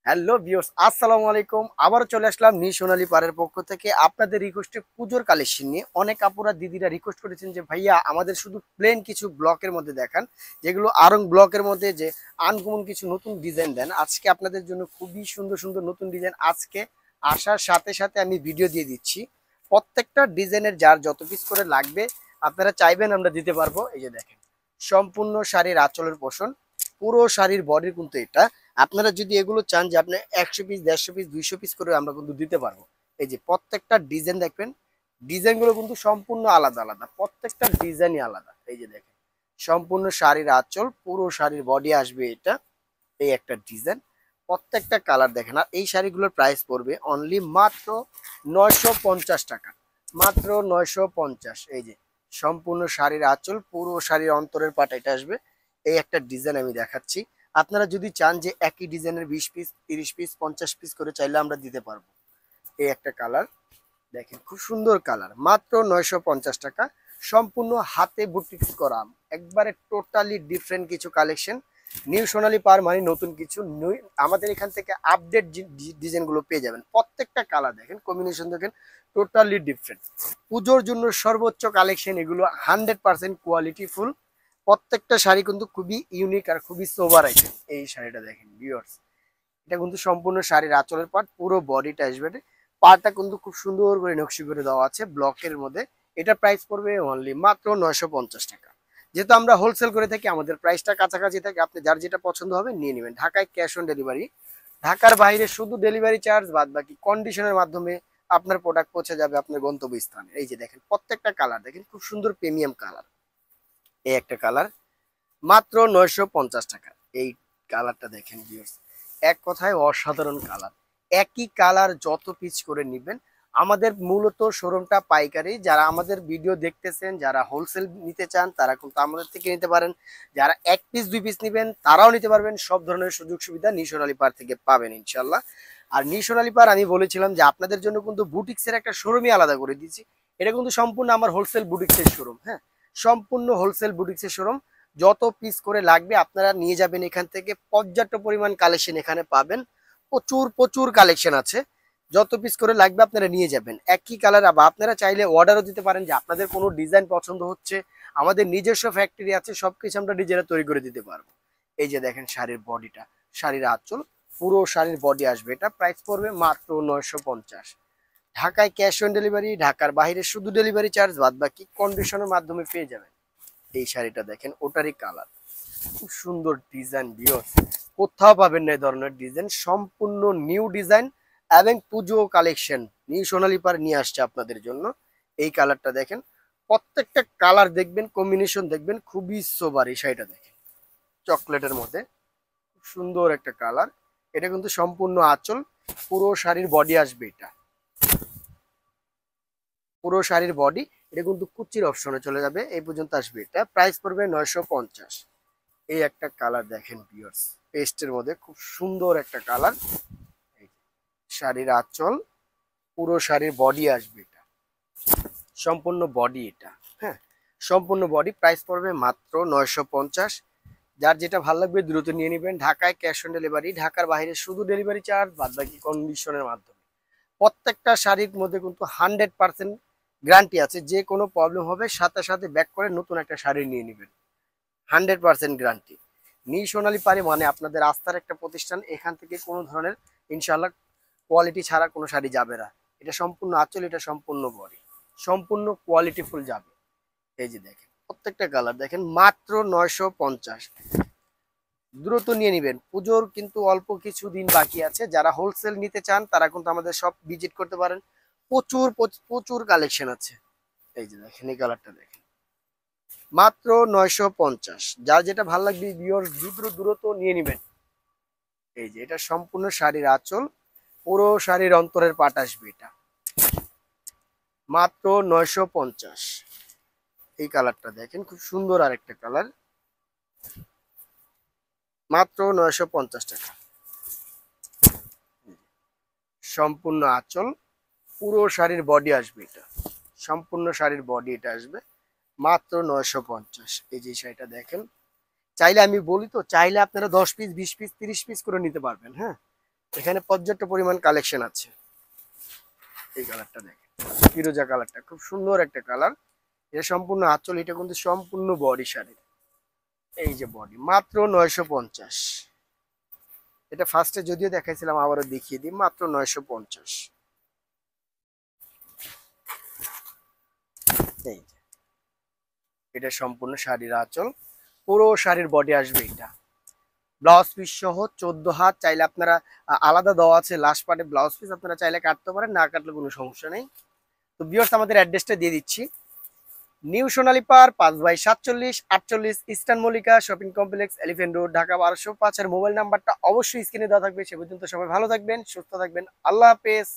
Hello viewers, আসসালামু আলাইকুম। আবারও চলে আসলাম সোনালী পাড়ের পক্ষ থেকে আপনাদের রিকোয়েস্টে পুজোর কালেকশন নিয়ে। অনেক আপুরা দিদিরা রিকোয়েস্ট করেছেন যে ভাইয়া আমাদের শুধু প্লেন কিছু ব্লকের মধ্যে দেখান, যেগুলো আরং ব্লকের মধ্যে যে আনকমন কিছু নতুন ডিজাইন দেন। আজকে আপনাদের জন্য খুবই সুন্দর সুন্দর নতুন ডিজাইন আজকে আসার সাথে সাথে আমি ভিডিও দিয়ে দিচ্ছি। প্রত্যেকটা ডিজাইনের যার যত পিস করে লাগবে আপনারা চাইবেন আমরা দিতে পারবো। এই যে দেখেন, সম্পূর্ণ শাড়ির আঁচলের পোষণ, পুরো শাড়ির বডির কিন্তু এটা। আপনারা যদি এগুলো চান যে আপনি 100 পিস 150 পিস 200 পিস করে আমরা কিন্তু দিতে পারবো। এই যে প্রত্যেকটা ডিজাইন দেখবেন, ডিজাইনগুলো কিন্তু সম্পূর্ণ আলাদা আলাদা, প্রত্যেকটা ডিজাইনই আলাদা। এই যে দেখেন, সম্পূর্ণ শাড়ির আঁচল, পুরো শাড়ির বডি আসবে এটা। এই একটা ডিজাইন, প্রত্যেকটা কালার দেখেন। আর এই শাড়িগুলোর প্রাইস পড়বে অনলি মাত্র 950 টাকা, মাত্র 950। এই যে সম্পূর্ণ শাড়ির আঁচল, পুরো শাড়ির অন্তরের পাট এটা আসবে। এই একটা ডিজাইন আমি দেখাচ্ছি। আপনারা যদি চান যে একই ডিজাইনের 20 পিস 30 পিস 50 পিস করে চাইলে আমরা দিতে পারবো। এই একটা কালার দেখেন, খুব সুন্দর কালার, মাত্র 950 টাকা। সম্পূর্ণ হাতে বুটিক্স করা, একবারে টোটালি ডিফারেন্ট কিছু কালেকশন। সোনালী পার মানে নতুন কিছু আমাদের এখান থেকে আপডেট ডিজাইন গুলো পেয়ে যাবেন। প্রত্যেকটা কালার দেখেন, কম্বিনেশন দেখেন, টোটালি ডিফারেন্ট। পুজোর জন্য সর্বোচ্চ কালেকশন এগুলো, 100% কোয়ালিটি ফুল। প্রত্যেকটা শাড়ি কিন্তু খুবই ইউনিক আর খুবই সোবার আইটেম। এই শাড়িটা দেখেন ভিউয়ার্স, এটা কিন্তু সম্পূর্ণ শাড়ির আঁচলের পাট, পুরো বডিটা আসবে। পাটটা কিন্তু খুব সুন্দর করে নকশি করে দেওয়া আছে ব্লকের মধ্যে। এটা প্রাইস পড়বে অনলি মাত্র 950 টাকা। যেহেতু আমরা হোলসেল করে থাকি, আমাদের প্রাইসটা কাছাকাছি থাকে। আপনি যার যেটা পছন্দ হবে নিয়ে নেবেন। ঢাকায় ক্যাশ অন ডেলিভারি, ঢাকার বাইরে শুধু ডেলিভারি চার্জ, বাদ বাকি কন্ডিশনের মাধ্যমে আপনার প্রোডাক্ট পৌঁছে যাবে আপনার গন্তব্যস্থানে। এই যে দেখেন, প্রত্যেকটা কালার দেখেন, খুব সুন্দর প্রিমিয়াম কালার। এই একটা কালার, মাত্র 950 টাকা। এই কালারটা দেখেন ভিউয়ার্স, এক কথায় অসাধারণ কালার। একই কালার যত পিস করে নিবেন। আমাদের মূলত শোরুমটা পাইকারি, যারা আমাদের ভিডিও দেখতেছেন, যারা হোলসেল নিতে চান তারা কিন্তু আমাদের থেকে নিতে পারেন। যারা 1 পিস 2 পিস নিবেন তারাও নিতে পারবেন। সব ধরনের সুযোগ সুবিধা সোনালী পার থেকে পাবেন ইনশাল্লাহ। আর সোনালী পার আমি বলেছিলাম যে আপনাদের জন্য কিন্তু বুটিক্সের একটা শোরুমই আলাদা করে দিয়েছি। এটা কিন্তু সম্পূর্ণ আমার হোলসেল বুটিক্সের শোরুম। হ্যাঁ, সম্পূর্ণ হোলসেল বুটিক্সের শোরুম। যত পিস করে লাগবে আপনারা নিয়ে যাবেন এখান থেকে। পর্যাপ্ত পরিমাণ কালেকশন এখানে পাবেন, প্রচুর প্রচুর কালেকশন আছে। যত পিস করে লাগবে আপনারা নিয়ে যাবেন একই কালার। বা আপনারা চাইলে অর্ডারও দিতে পারেন যে আপনাদের কোনো ডিজাইন পছন্দ হচ্ছে, আমাদের নিজস্ব ফ্যাক্টরি আছে, সবকিছু আমরা ডিজাইনে তৈরি করে দিতে পারবো। এই যে দেখেন শাড়ির বডিটা, শাড়ির আঁচল, পুরো শাড়ির বডি আসবে। এটা প্রাইস পড়বে মাত্র 950। ঢাকায় ক্যাশ অন ডেলিভারি, ঢাকার বাইরে শুধু ডেলিভারি চার্জ, বাদ বাকি কন্ডিশনের মাধ্যমে পেয়ে যাবেন। এই শাড়িটা দেখেন, ওটারই কালার, খুব সুন্দর ডিজাইন ভিউয়ার্স, কোথাও পাবেন না এই ধরনের ডিজাইন। সম্পূর্ণ নিউ ডিজাইন এবং পুজো কালেকশন সোনালী পার নিয়ে আসছে আপনাদের জন্য। এই কালারটা দেখেন, প্রত্যেকটা কালার দেখবেন, কম্বিনেশন দেখবেন, খুবই সোবার। এই শাড়িটা দেখেন, চকলেটের মধ্যে খুব সুন্দর একটা কালার। এটা কিন্তু সম্পূর্ণ আঁচল, পুরো শাড়ির বডি আসবে এটা, পুরো শাড়ির বডি। এটা কিন্তু কুচির অপশনে চলে যাবে, এই পর্যন্ত আসবে। এটা প্রাইস পড়বে 950। এই একটা কালার দেখেন ভিউয়ার্স, পেস্টের মধ্যে খুব সুন্দর একটা কালার। শাড়ির আঁচল, পুরো শাড়ির বডি আসবে এটা, সম্পূর্ণ বডি এটা। হ্যাঁ, সম্পূর্ণ বডি, প্রাইস পড়বে মাত্র 950। যার যেটা ভালো লাগবে দ্রুত নিয়ে নেবেন। ঢাকায় ক্যাশ অন ডেলিভারি, ঢাকার বাইরে শুধু ডেলিভারি চার্জ, বাদ বাকি কন্ডিশনের মাধ্যমে। প্রত্যেকটা শাড়ির মধ্যে কিন্তু 100% গ্যারান্টি আছে, যে কোনো প্রবলেম হবে সাথে সাথে ব্যাক করে নতুন একটা শাড়ি নিয়ে নেবেন। 100% গ্যারান্টি। সোনালী পাড়ি মানে আপনাদের আস্থার একটা প্রতিষ্ঠান। এখান থেকে কোনো ধরনের ইনশাল্লাহ কোয়ালিটি ছাড়া কোনো শাড়ি যাবে না। এটা সম্পূর্ণ আঁচল, এটা সম্পূর্ণ বডি, সম্পূর্ণ কোয়ালিটি ফুল যাবে। এই যে দেখেন, প্রত্যেকটা কালার দেখেন, মাত্র 950। দ্রুত নিয়ে নেবেন, পুজোর কিন্তু অল্প কিছু দিন বাকি আছে। যারা হোলসেল নিতে চান তারা কিন্তু আমাদের সব ভিজিট করতে পারেন। প্রচুর প্রচুর কালেকশন আছে। এই যে দেখেন, এই কালারটা দেখেন, মাত্র 950। যার যেটা ভালো লাগবে ভিউয়ার্স দ্রুত দ্রুত নিয়ে নেবেন। এই যে এটা সম্পূর্ণ শাড়ির আঁচল, পুরো শাড়ির অন্তরের পাট আসবে এটা, মাত্র 950। এই কালারটা দেখেন, খুব সুন্দর আরেকটা কালার, মাত্র 950 টাকা। সম্পূর্ণ আঁচল, পুরো শাড়ির বডি আসবে এটা, সম্পূর্ণ শাড়ির বডি এটা আসবে, মাত্র 950। এই যে শাড়িটা দেখেন, চাইলে আমি বলি তো, চাইলে আপনারা 10 পিস 20 পিস 30 পিস করে নিতে পারবেন। হ্যাঁ, এখানে পর্যাপ্ত পরিমাণ কালেকশন আছে। এই কালারটা দেখেন, ফিরোজা কালারটা খুব সুন্দর একটা কালার। এটা সম্পূর্ণ আঁচল, এটা কিন্তু সম্পূর্ণ বডি শাড়ি। এই যে বডি মাত্র 950। এটা ফার্স্টে যদিও দেখাইছিলাম, আবারও দেখিয়ে দিই, মাত্র 950। এই যে এটা সম্পূর্ণ শাড়ির আঁচল, পুরো শাড়ির বডি আসবে এটা। ব্লাউজ পিস সহ 14 হাত। চাইলে আপনারা আলাদা দেওয়া আছে লাস্ট পার্টে ব্লাউজ পিস, আপনারা চাইলে কাটতে পারেন, না কাটলে কোনো সমস্যা নেই। তো ভিউয়ার্স আমাদের অ্যাড্রেসটা দিয়ে দিচ্ছি, new Sonali park 5/47 48 eastern Mallika shopping complex, elephant road, Dhaka 1205। আর মোবাইল নাম্বারটা অবশ্যই স্ক্রিনে দেওয়া থাকবে। সে পর্যন্ত সবাই ভালো থাকবেন, সুস্থ থাকবেন, আল্লাহ হাফেজ।